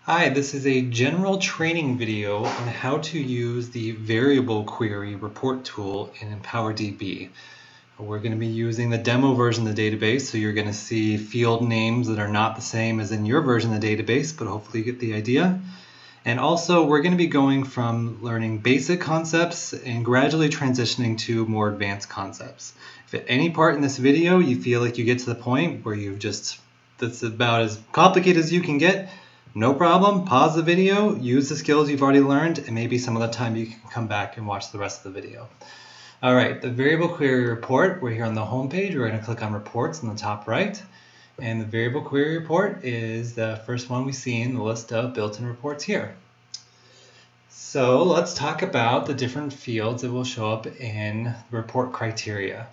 Hi, this is a general training video on how to use the variable query report tool in EmpowerDB. We're going to be using the demo version of the database, so you're going to see field names that are not the same as in your version of the database, but hopefully you get the idea. And also, we're going to be going from learning basic concepts and gradually transitioning to more advanced concepts. If at any part in this video you feel like you get to the point where that's about as complicated as you can get, no problem, pause the video, use the skills you've already learned, and maybe some other time you can come back and watch the rest of the video. All right, the variable query report, we're here on the home page. We're going to click on reports in the top right. And the variable query report is the first one we see in the list of built-in reports here. So let's talk about the different fields that will show up in report criteria.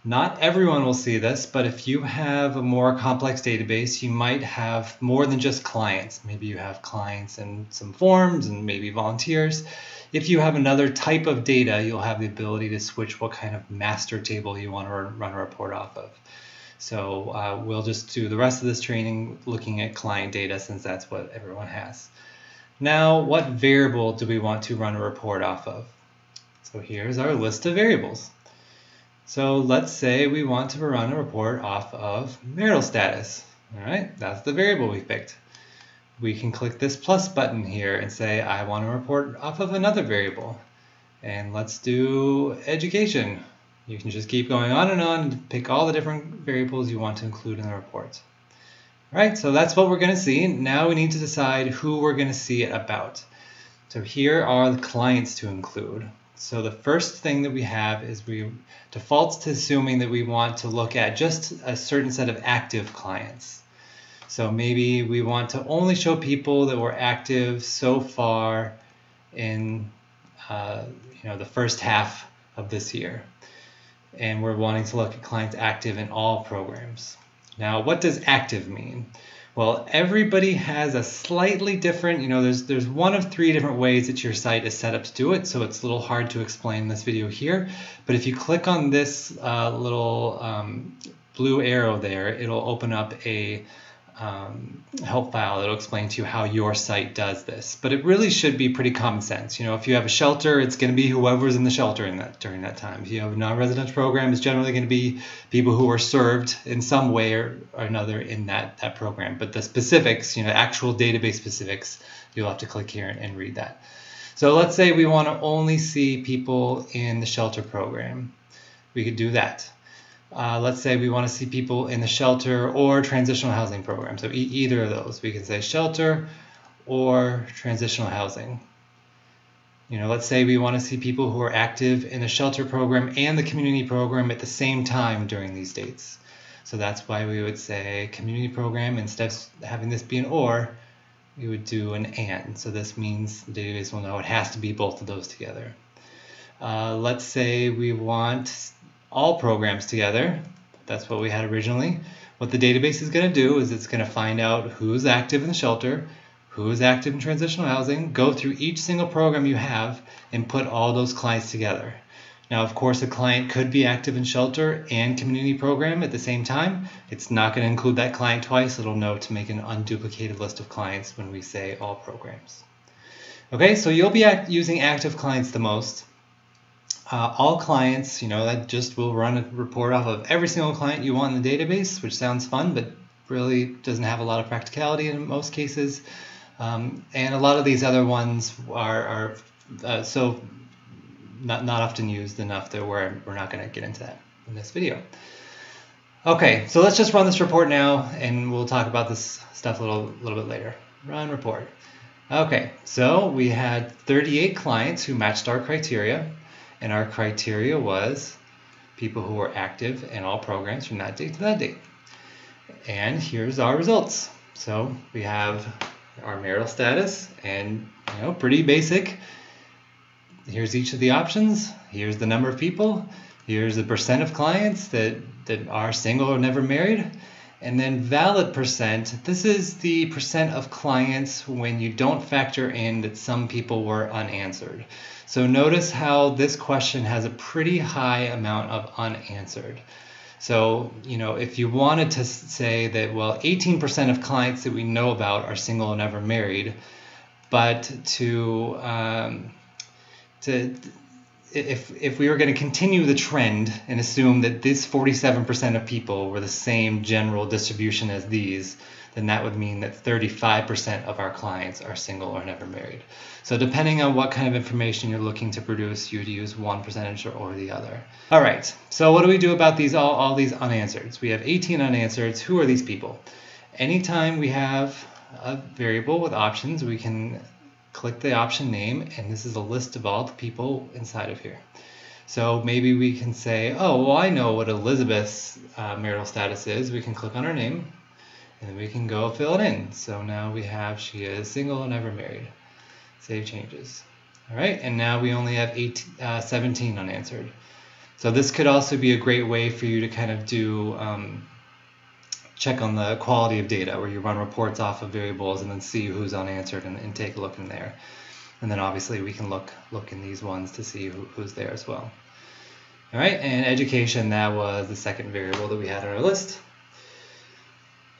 Not everyone will see this, but if you have a more complex database, you might have more than just clients. Maybe you have clients and some forms and maybe volunteers. If you have another type of data, you'll have the ability to switch what kind of master table you want to run a report off of. So we'll just do the rest of this training looking at client data since that's what everyone has. Now, what variable do we want to run a report off of? So here's our list of variables. So let's say we want to run a report off of marital status. All right, that's the variable we picked. We can click this plus button here and say, I want to report off of another variable. And let's do education. You can just keep going on and pick all the different variables you want to include in the report. All right, so that's what we're going to see. Now we need to decide who we're going to see it about. So here are the clients to include. So the first thing that we have is we defaults to assuming that we want to look at just a certain set of active clients. So maybe we want to only show people that were active so far in the first half of this year. And we're wanting to look at clients active in all programs. Now, what does active mean? Well, everybody has a slightly different, there's one of three different ways that your site is set up to do it, so it's a little hard to explain in this video here. But if you click on this little blue arrow there, it'll open up a help file that'll explain to you how your site does this. But it really should be pretty common sense. If you have a shelter, it's going to be whoever's in the shelter during that time. If you have a non-residential program, it's generally going to be people who are served in some way or another in that program. But the specifics, actual database specifics, you'll have to click here and read that. So let's say we want to only see people in the shelter program. We could do that. Let's say we want to see people in the shelter or transitional housing program. So either of those. We can say shelter or transitional housing. Let's say we want to see people who are active in the shelter program and the community program at the same time during these dates. So that's why we would say community program, instead of having this be an or, we would do an and. So this means the database will know it has to be both of those together. Let's say we want all programs together. That's what we had originally. What the database is going to do is it's going to find out who's active in the shelter, who's active in transitional housing, go through each single program you have, and put all those clients together. Now, of course, a client could be active in shelter and community program at the same time. It's not going to include that client twice. It'll know to make an unduplicated list of clients when we say all programs. Okay, so you'll be using active clients the most. All clients, that just will run a report off of every single client you want in the database, which sounds fun, but really doesn't have a lot of practicality in most cases. And a lot of these other ones are so not often used enough that we're not going to get into that in this video. Okay, so let's just run this report now, and we'll talk about this stuff a little bit later. Run report. Okay, so we had 38 clients who matched our criteria. And our criteria was people who were active in all programs from that date to that date. And here's our results. So we have our marital status, and pretty basic. Here's each of the options. Here's the number of people. Here's the percent of clients that are single or never married. And then valid percent, this is the percent of clients when you don't factor in that some people were unanswered. So notice how this question has a pretty high amount of unanswered. So, if you wanted to say that, well, 18% of clients that we know about are single and never married, but if we were going to continue the trend and assume that this 47% of people were the same general distribution as these, then that would mean that 35% of our clients are single or never married. So depending on what kind of information you're looking to produce, you'd use one percentage or the other. All right, so what do we do about these all these unanswereds? We have 18 unanswereds. Who are these people? Anytime we have a variable with options, we can click the option name, and this is a list of all the people inside of here. So maybe we can say, oh, well, I know what Elizabeth's marital status is. We can click on her name, and then we can go fill it in. So now we have she is single and never married. Save changes. All right, and now we only have 17 unanswered. So this could also be a great way for you to kind of do check on the quality of data, where you run reports off of variables and then see who's unanswered and take a look in there. And then obviously we can look in these ones to see who's there as well. All right, and education, that was the second variable that we had on our list.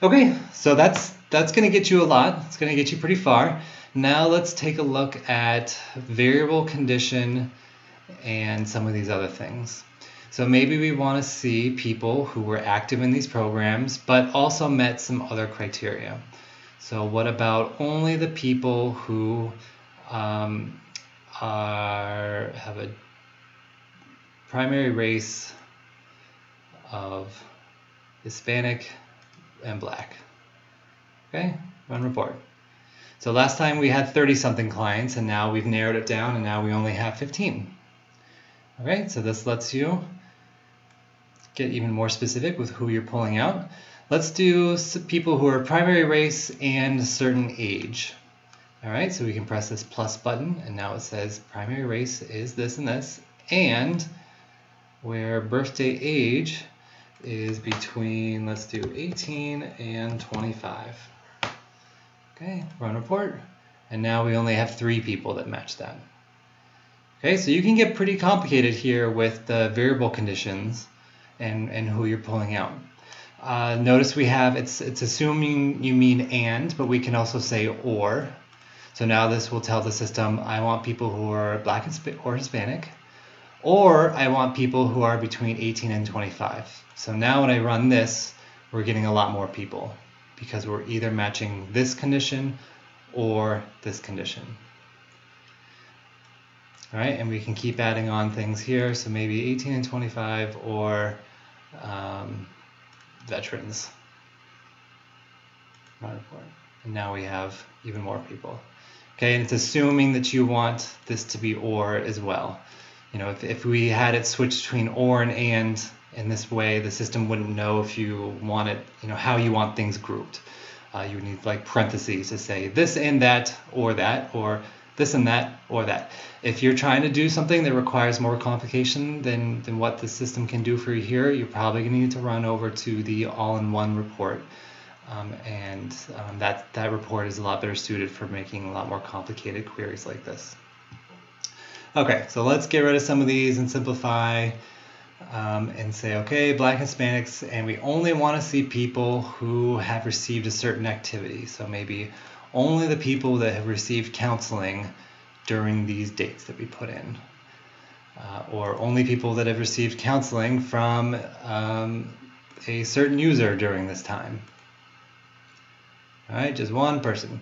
Okay, so that's going to get you a lot. It's going to get you pretty far. Now let's take a look at variable condition and some of these other things. So maybe we want to see people who were active in these programs but also met some other criteria. So what about only the people who have a primary race of Hispanic and Black? Okay, run report. So last time we had 30-something clients, and now we've narrowed it down, and now we only have 15. All right, so this lets you get even more specific with who you're pulling out. Let's do some people who are primary race and a certain age. All right, so we can press this plus button, and now it says primary race is this and this, and where birthday age is between, let's do 18 and 25. Okay, run report, and now we only have 3 people that match that. Okay, so you can get pretty complicated here with the variable conditions and who you're pulling out. Notice we have, it's assuming you mean and, but we can also say or. So now this will tell the system, I want people who are Black or Hispanic, or I want people who are between 18 and 25. So now when I run this, we're getting a lot more people because we're either matching this condition or this condition. All right, and we can keep adding on things here. So maybe 18 and 25 or veterans. And now we have even more people. Okay, and it's assuming that you want this to be or as well. If we had it switched between or and in this way, the system wouldn't know if you want it, how you want things grouped. You would need like parentheses to say this and that, or this and that, or that. If you're trying to do something that requires more complication than what the system can do for you here, you're probably going to need to run over to the all-in-one report. That report is a lot better suited for making a lot more complicated queries like this. Okay, so let's get rid of some of these and simplify and say, okay, Black Hispanics, and we only want to see people who have received a certain activity. So maybe only the people that have received counseling during these dates that we put in. Or only people that have received counseling from a certain user during this time. All right, just one person.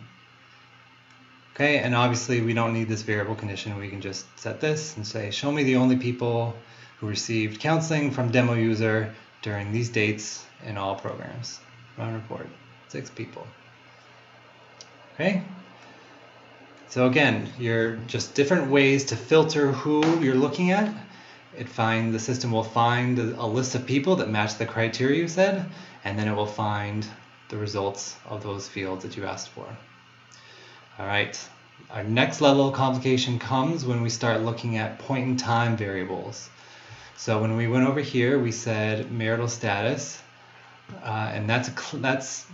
Okay, and obviously we don't need this variable condition. We can just set this and say, show me the only people who received counseling from demo user during these dates in all programs. Run report, 6 people. Okay, so again, you're just different ways to filter who you're looking at. The system will find a list of people that match the criteria you said, and then it will find the results of those fields that you asked for. All right, our next level of complication comes when we start looking at point-in-time variables. So when we went over here, we said marital status, and that's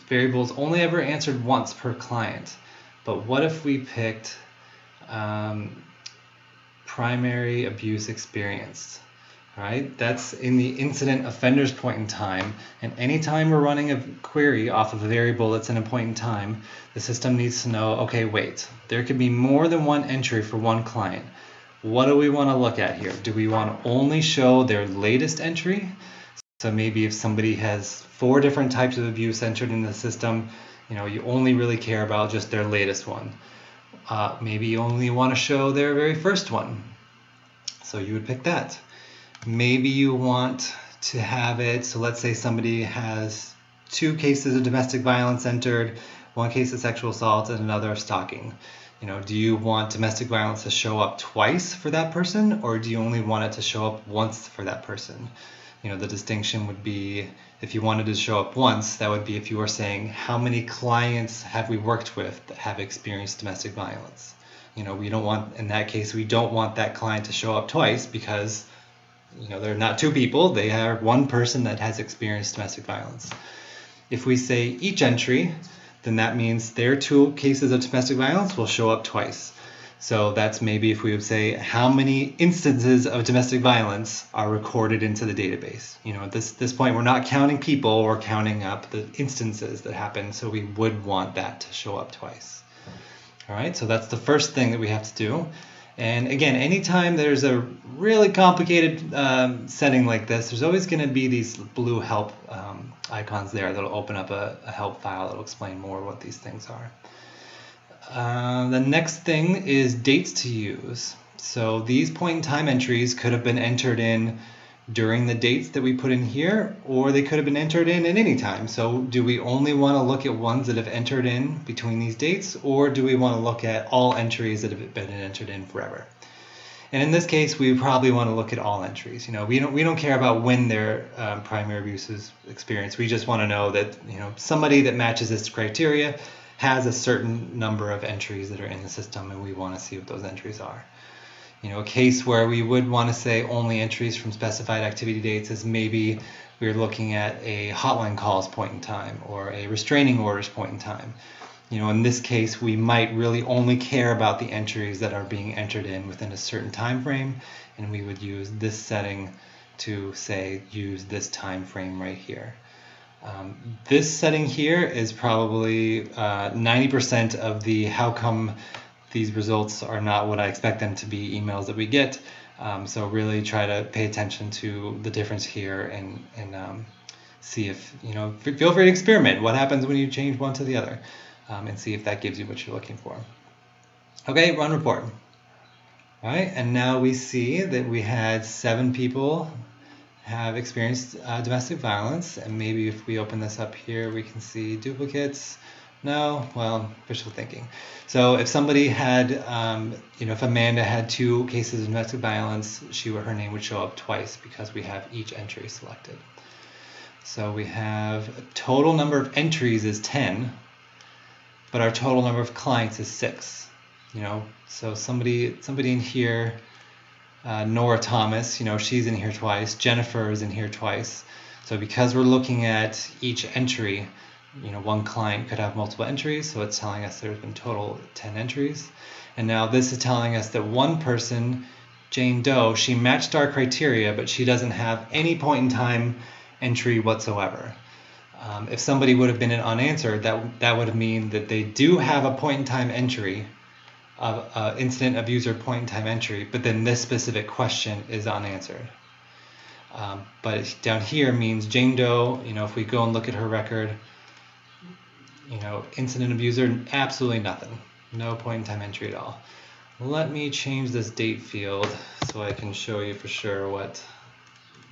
variables only ever answered once per client. But what if we picked primary abuse experienced? right? That's in the incident offenders point in time. And anytime we're running a query off of a variable that's in a point in time, the system needs to know, okay, wait, there could be more than one entry for one client. What do we want to look at here? Do we want to only show their latest entry? So maybe if somebody has 4 different types of abuse entered in the system, you only really care about just their latest one. Maybe you only want to show their very first one. So you would pick that. Maybe you want to have it, so let's say somebody has 2 cases of domestic violence entered, 1 case of sexual assault and another of stalking. Do you want domestic violence to show up twice for that person, or do you only want it to show up once for that person? The distinction would be, if you wanted to show up once, that would be if you were saying, how many clients have we worked with that have experienced domestic violence? We don't want, in that case, we don't want that client to show up twice because they're not 2 people, they are 1 person that has experienced domestic violence. If we say each entry, then that means their 2 cases of domestic violence will show up twice. So that's maybe if we would say how many instances of domestic violence are recorded into the database. At this point, we're not counting people, we're counting up the instances that happen, so we would want that to show up twice. All right, so that's the first thing that we have to do. And again, anytime there's a really complicated setting like this, there's always going to be these blue help icons there that'll open up a help file that'll explain more what these things are. The next thing is dates to use. So these point in time entries could have been entered in during the dates that we put in here, or they could have been entered in at any time. So do we only want to look at ones that have entered in between these dates, or do we want to look at all entries that have been entered in forever? And in this case, we probably want to look at all entries. We don't care about when their primary abuse is experienced. We just want to know that somebody that matches this criteria has a certain number of entries that are in the system, and we want to see what those entries are. A case where we would want to say only entries from specified activity dates is maybe we're looking at a hotline calls point in time or a restraining orders point in time. In this case, we might really only care about the entries that are being entered in within a certain time frame, and we would use this setting to say use this time frame right here. This setting here is probably 90% of the how come these results are not what I expect them to be emails that we get. So really try to pay attention to the difference here and see if, feel free to experiment. What happens when you change one to the other, and see if that gives you what you're looking for. Okay, run report. All right, and now we see that we had 7 people have experienced domestic violence, and maybe if we open this up here, we can see duplicates. No, well, wishful thinking. So if somebody had, if Amanda had 2 cases of domestic violence, her name would show up twice because we have each entry selected. So we have a total number of entries is 10, but our total number of clients is 6. So somebody in here, Nora Thomas, she's in here twice. Jennifer is in here twice. So because we're looking at each entry, one client could have multiple entries, so it's telling us there's been total 10 entries. And now this is telling us that one person, Jane Doe, she matched our criteria, but she doesn't have any point in time entry whatsoever. If somebody would have been an unanswered, that would mean that they do have a point in time entry, of incident abuser point in time entry, but then this specific question is unanswered. But down here means Jane Doe, if we go and look at her record, incident abuser, absolutely nothing. No point in time entry at all. Let me change this date field so I can show you for sure what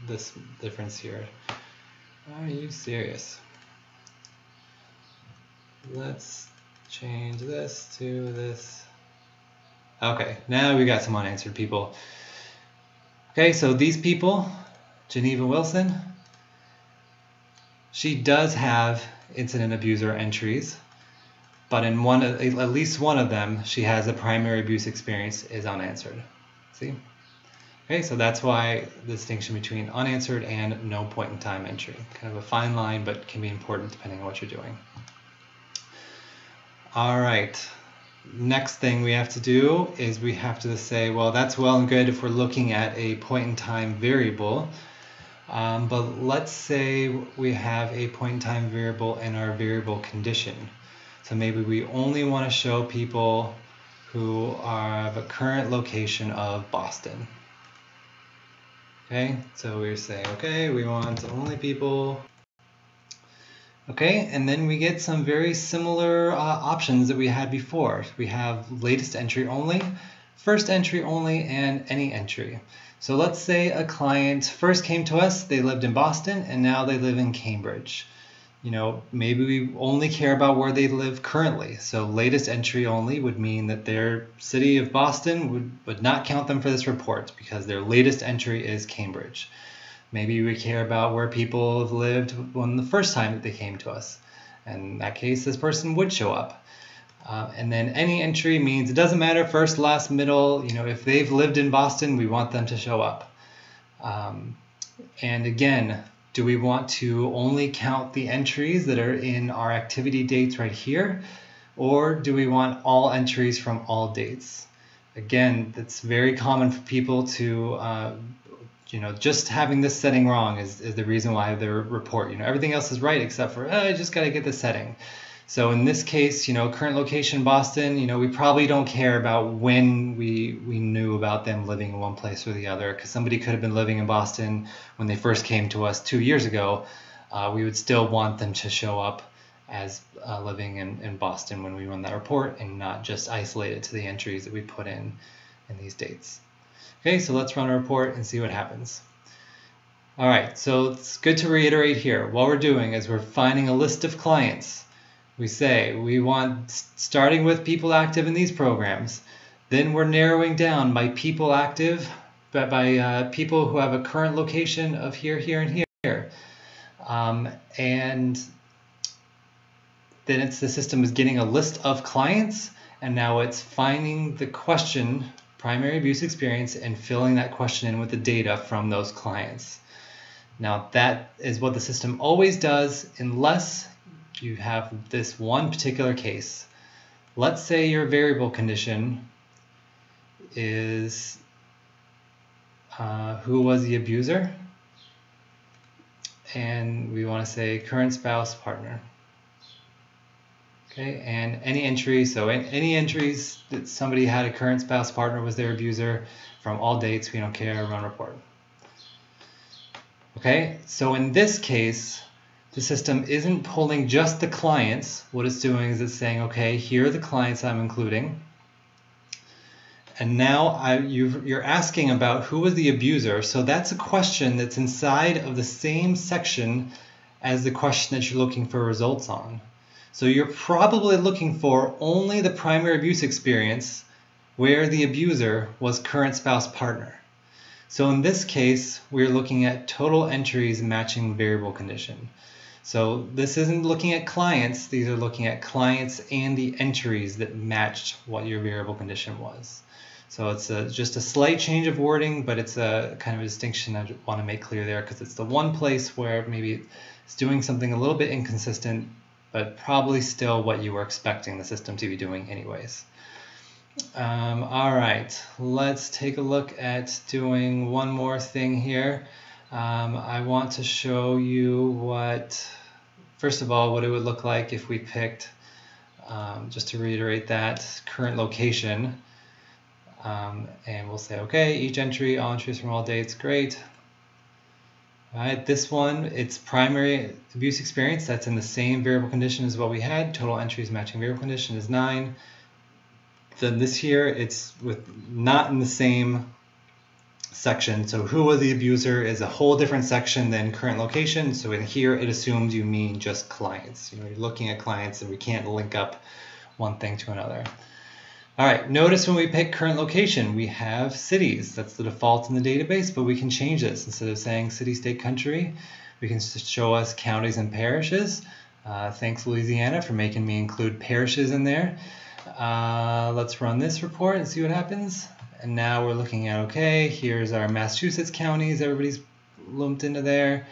this difference here. Are you serious? Let's change this to this. Okay, now we got some unanswered people. Okay, so these people, Geneva Wilson, she does have incident abuser entries, but in at least one of them, she has a primary abuse experience is unanswered. See? Okay, so that's why the distinction between unanswered and no point in time entry. Kind of a fine line, but can be important depending on what you're doing. All right, next thing we have to do is we have to say, well, that's well and good if we're looking at a point in time variable. But let's say we have a point in time variable in our variable condition. So maybe we only want to show people who have a current location of Boston. Okay, so we're saying, okay, we want only people. Okay, and then we get some very similar options that we had before. We have latest entry only, first entry only, and any entry. So let's say a client first came to us, they lived in Boston, and now they live in Cambridge. You know, maybe we only care about where they live currently. So latest entry only would mean that their city of Boston would not count them for this report because their latest entry is Cambridge. Maybe we care about where people have lived when the first time that they came to us. And in that case, this person would show up. And then any entry means it doesn't matter first, last, middle. You know, if they've lived in Boston, we want them to show up. And again, do we want to only count the entries that are in our activity dates right here? Or do we want all entries from all dates? Again, it's very common for people to you know, just having this setting wrong is the reason why their report, you know, everything else is right except for, I just got to get the setting. So in this case, you know, current location Boston, you know, we probably don't care about when we knew about them living in one place or the other, because somebody could have been living in Boston when they first came to us 2 years ago. We would still want them to show up as living in Boston when we run that report and not just isolate it to the entries that we put in these dates. Okay, so let's run a report and see what happens. All right, so it's good to reiterate here. What we're doing is we're finding a list of clients. We say we want, starting with people active in these programs, then we're narrowing down by people active, but by people who have a current location of here, here, and here. And then it's the system is getting a list of clients, and now it's finding the question, primary abuse experience, and filling that question in with the data from those clients. Now that is what the system always does unless you have this one particular case. Let's say your variable condition is who was the abuser, and we want to say current spouse, partner. Okay, and any entry, so any entries that somebody had a current spouse, partner was their abuser from all dates, we don't care, run report. Okay, so in this case, the system isn't pulling just the clients. What it's doing is it's saying, okay, here are the clients I'm including. And now you're asking about who was the abuser. So that's a question that's inside of the same section as the question that you're looking for results on. So you're probably looking for only the primary abuse experience where the abuser was current spouse, partner. So in this case, we're looking at total entries matching variable condition. So this isn't looking at clients, these are looking at clients and the entries that matched what your variable condition was. So it's just a slight change of wording, but it's a kind of a distinction I want to make clear there because it's the one place where maybe it's doing something a little bit inconsistent, but probably still what you were expecting the system to be doing anyways. All right, let's take a look at doing one more thing here. I want to show you what, first of all, what it would look like if we picked, just to reiterate that, current location. And we'll say, okay, each entry, all entries from all dates, great. All right, this one, it's primary abuse experience. That's in the same variable condition as what we had. Total entries matching variable condition is 9. Then this here, it's not in the same section. So who was the abuser is a whole different section than current location. So in here, it assumes you mean just clients. You know, you're looking at clients and we can't link up one thing to another. All right, notice when we pick current location, we have cities. That's the default in the database, but we can change this. Instead of saying city, state, country, we can just show us counties and parishes. Thanks, Louisiana, for making me include parishes in there. Let's run this report and see what happens. And now we're looking at, okay, here's our Massachusetts counties. Everybody's lumped into there.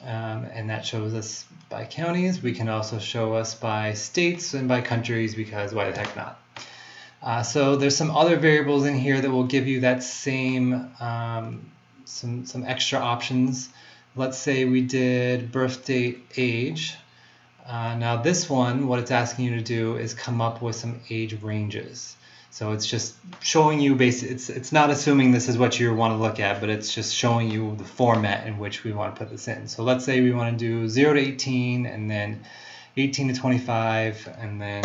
and that shows us by counties. We can also show us by states and by countries, because why the heck not? So there's some other variables in here that will give you that same some extra options. Let's say we did birth date, age. Now this one, what it's asking you to do is come up with some age ranges. So it's just showing you it's not assuming this is what you want to look at, but it's just showing you the format in which we want to put this in. So let's say we want to do 0 to 18, and then 18 to 25, and then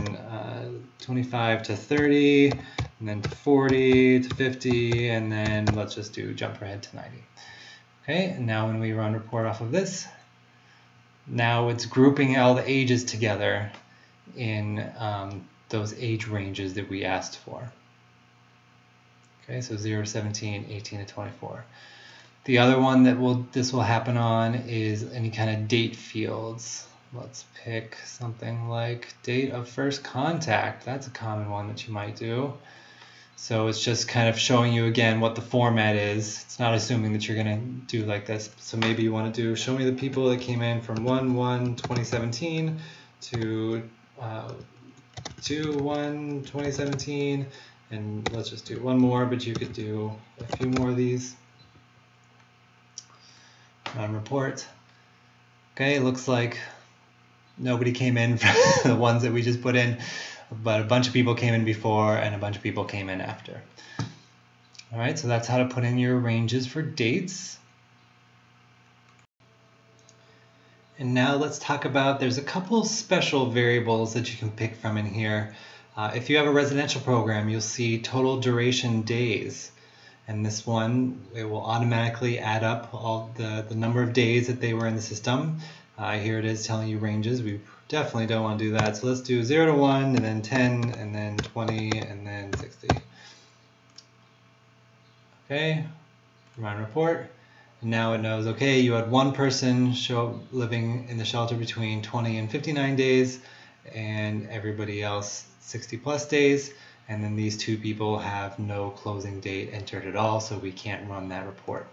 25 to 30, and then 40 to 50, and then let's just do jump ahead to 90. Okay, and now when we run report off of this, now it's grouping all the ages together in those age ranges that we asked for. Okay, so 0 to 17, 18 to 24. The other one that this will happen on is any kind of date fields. Let's pick something like date of first contact. That's a common one that you might do. So it's just kind of showing you again what the format is. It's not assuming that you're going to do like this. So maybe you want to do show me the people that came in from 1/1/2017 to 2/1/2017, and let's just do one more, but you could do a few more of these. Report. Okay, it looks like nobody came in from the ones that we just put in, but a bunch of people came in before and a bunch of people came in after. All right, so that's how to put in your ranges for dates. And now let's talk about, there's a couple special variables that you can pick from in here. If you have a residential program, you'll see total duration days. And this one, it will automatically add up all the number of days that they were in the system. Here it is telling you ranges. We definitely don't want to do that. So let's do 0 to 1, and then 10, and then 20, and then 60. Okay, run report. And now it knows, okay, you had one person living in the shelter between 20 and 59 days, and everybody else 60 plus days. And then these two people have no closing date entered at all, so we can't run that report.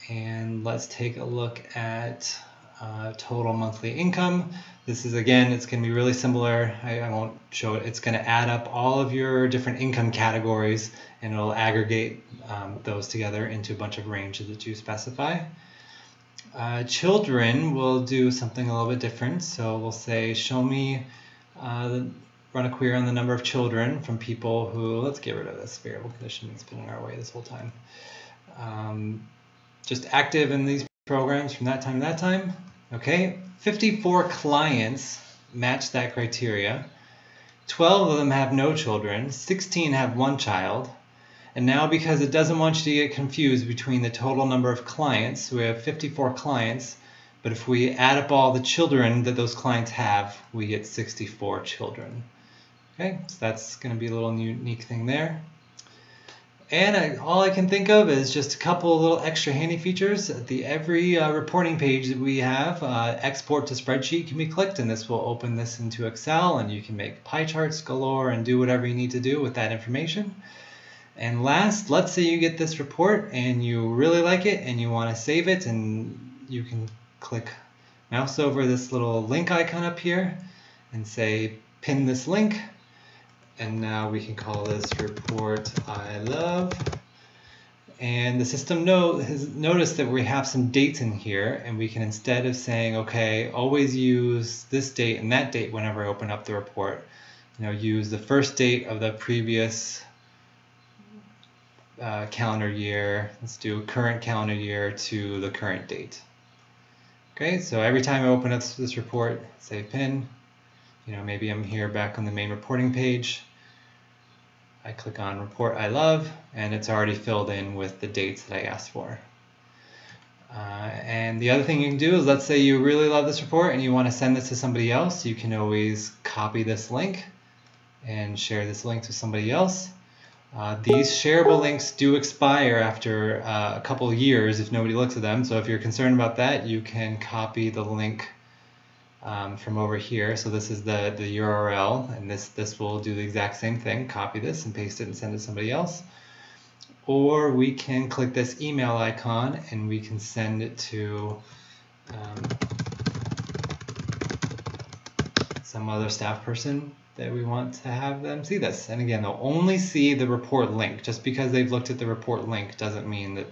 And let's take a look at total monthly income. This is, again, it's going to be really similar. I won't show it. It's going to add up all of your different income categories, and it'll aggregate those together into a bunch of ranges that you specify. Children will do something a little bit different. So we'll say, show me, run a query on the number of children from people who, let's get rid of this variable condition that's been in our way this whole time. Just active in these programs from that time to that time. Okay, 54 clients match that criteria. 12 of them have no children, 16 have one child. And now, because it doesn't want you to get confused between the total number of clients, so we have 54 clients, but if we add up all the children that those clients have, we get 64 children. Okay, so that's going to be a little unique thing there. And all I can think of is just a couple of little extra handy features. At every reporting page that we have, export to spreadsheet can be clicked, and this will open this into Excel, and you can make pie charts galore and do whatever you need to do with that information. And last, let's say you get this report and you really like it and you want to save it, and you can click mouse over this little link icon up here and say pin this link. And now we can call this report I love. And the system has noticed that we have some dates in here, and we can, instead of saying, okay, always use this date and that date whenever I open up the report, use the first date of the previous calendar year. Let's do current calendar year to the current date. Okay, so every time I open up this report, say pin, maybe I'm here back on the main reporting page. I click on report I love, and it's already filled in with the dates that I asked for. And the other thing you can do is, let's say you really love this report and you want to send this to somebody else. You can always copy this link and share this link to somebody else. These shareable links do expire after a couple of years if nobody looks at them. So if you're concerned about that, you can copy the link from over here. So this is the URL, and this will do the exact same thing. Copy this and paste it and send it to somebody else. Or we can click this email icon and we can send it to some other staff person that we want to have them see this. And again, they'll only see the report link. Just because they've looked at the report link doesn't mean that,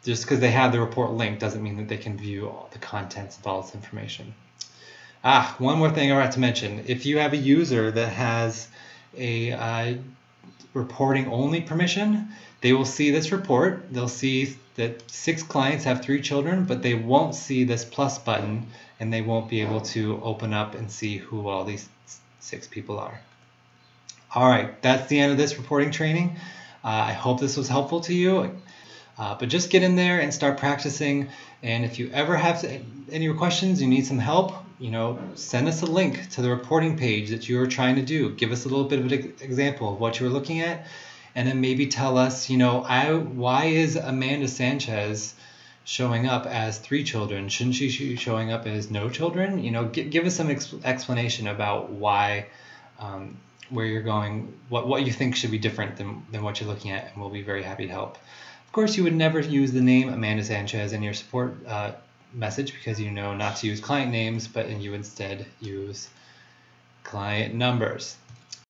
just because they have the report link doesn't mean that they can view all the contents of all this information. One more thing I forgot to mention. If you have a user that has a reporting only permission, they will see this report. They'll see that 6 clients have 3 children, but they won't see this plus button, and they won't be able to open up and see who all these 6 people are. All right, that's the end of this reporting training. I hope this was helpful to you. But just get in there and start practicing. And if you ever have any questions, you need some help, send us a link to the reporting page that you are trying to do. Give us a little bit of an example of what you were looking at, and then maybe tell us, why is Amanda Sanchez showing up as 3 children? Shouldn't she be showing up as no children? Give us some explanation about why, where you're going, what you think should be different than what you're looking at, and we'll be very happy to help. Of course, you would never use the name Amanda Sanchez in your support message, because you know not to use client names, but you instead use client numbers.